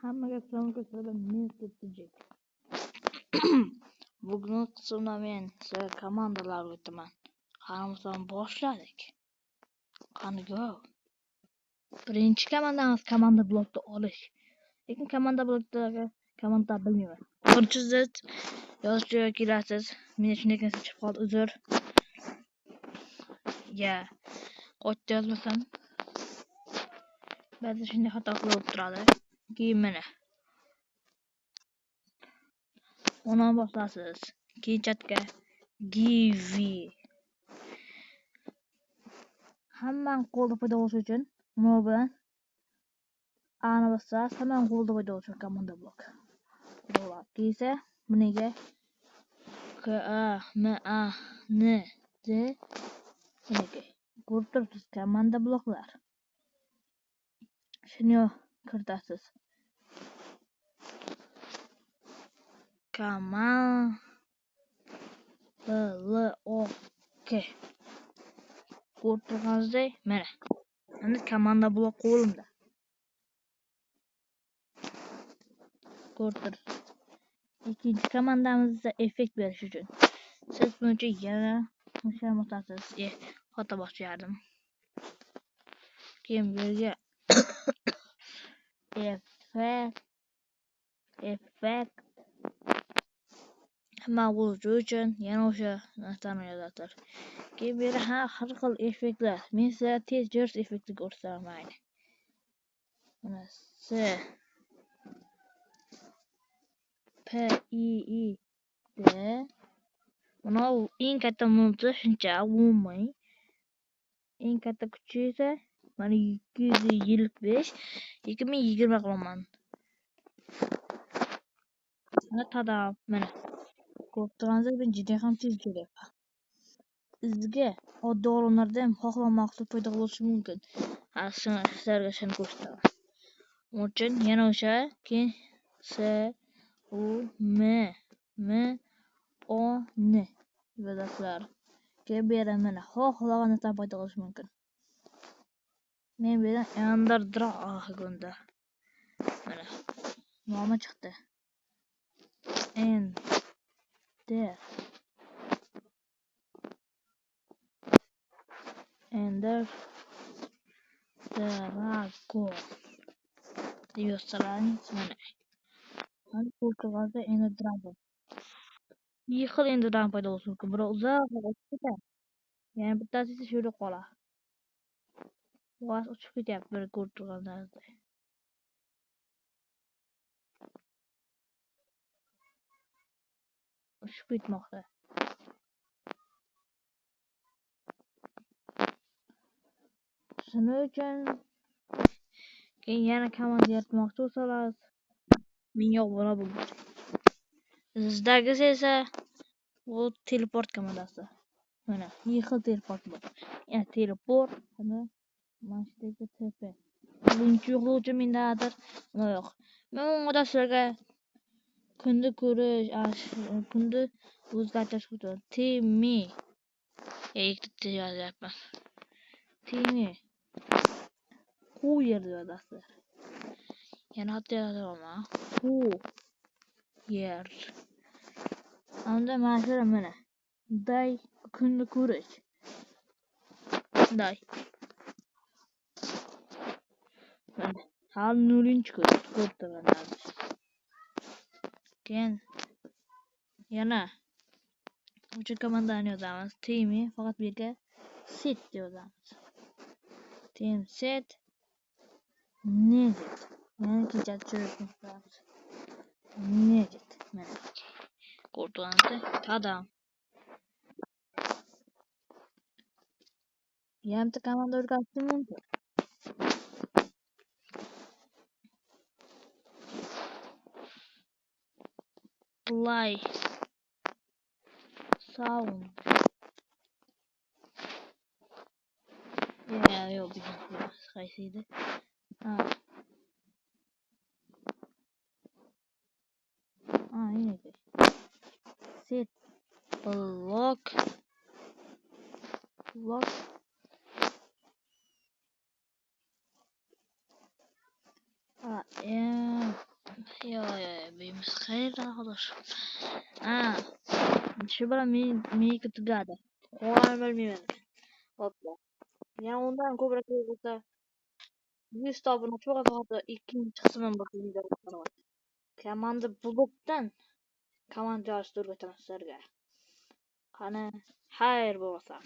Hammaga salom ko'rsataman, men Septijek. Bugungi qismda men sizga komandalar o'taman. Qaramizdan boshladik. Qani go. Birinchi komandamiz komanda blokni olish. Lekin komanda blokdagi komanda bilmayman. Ko'rchizsiz yozishga kelasiz. Men shunday narsa chiqib qoldi, uzr. Ya, qo'yib yozmasam. Ba'zi shunday xato qilib turadi. Keyin mana ona bosasiz. Keyin chatga give. Hamman qo'lda foyda bo'lishi uchun nima bilan ana bosasiz, hamman qo'lda foyda bo'lishi uchun komanda blok. Bo'ladi. Keyin buniga k a m a n d buniki. Ko'rib turibsiz, komanda bloklar. Shuni kiritasiz. K. Ko'rib turganingizdek, mana. Endi komanda blok qo'limda. Ko'rib turibsiz. Ikkinchi komandamizda effekt berish uchun siz buni uchun yana o'sha bosasiz. Xato bosardim. Keyin bu yerga effekt hamma bo'lishi uchun yana o'sha narsani yozasiz. Keyin bu yerga har xil effektlar. Men sizga tez jurs effektini ko'rsataman. Mana S P I D. Mana eng katta multi shuncha umumiy. Eng katta kuchi esa mana 225 2020 qilaman. Mana tadab, mana. Ko'rib turganingizdek, men juda ham tez jo'rayapman. Sizga oddiy olimlarda ham xohlamoqli foyda bo'lishi mumkin. Sizlarga shuni ko'rsataman. Uning uchun yana o'sha keyin S U M O N yozasizlar. Keyin bu yerdan mana xohlagan narsa foyda bo'lishi mumkin. Men bu yerdan Underdragonda mana nomi chiqdi. Dragon yozsalaring mana. Mana ko'rgazda Dragon. Yixil Dragon paydo bo'lishi mumkin. Biroq uzoq ketadi. Yana bittasi esa shu yerda qoladi. Boz uchib ketyapti bir ko'rib turganingizdek. Uchib ketmoqda. Shuning uchun keyin yana komanda yaratmoqchi bo'lsalar menga obuna bo'ling. Sizdagisi esa bu teleport komandasi. Mana yixil teleport bor. Yana teleport, mana mashdagi TP. Birinchi yo'qlovchi mendadir. Nima yo'q. Men unda sizlarga kunda ko'rish, kunda o'zgartirish uchun Timi ikkita yozyapman. Timi Qu yerda yozasiz. Yana hatto yozaman. Qu yer. Unda mana day kunda ko'rish. Day. Mana hal 0-ko'rib. Keyin yana o'sha komandani yozamiz. Timi faqat bu yerga set yozamiz. Tim set Neget. Yani kecha tushirib Neget. Mana ko'rganingizda tadam. Yangi komanda o'rgatishim mumkin. Play sound. Yo'q, qaysi edi? Iniga. Set block. Buyurmiz. Xayrdan xolos. Ha, shu bilan meniki tugadi. Qolganini bilmayman. Hopla. Yani undan ko'proq bo'lsa 100 ta obunachi bo'lsa ikkinchi qismim bor videolar. Komanda blogdan komanda yozishni o'rgataman sizlarga. Qani, xayr bo'lsa.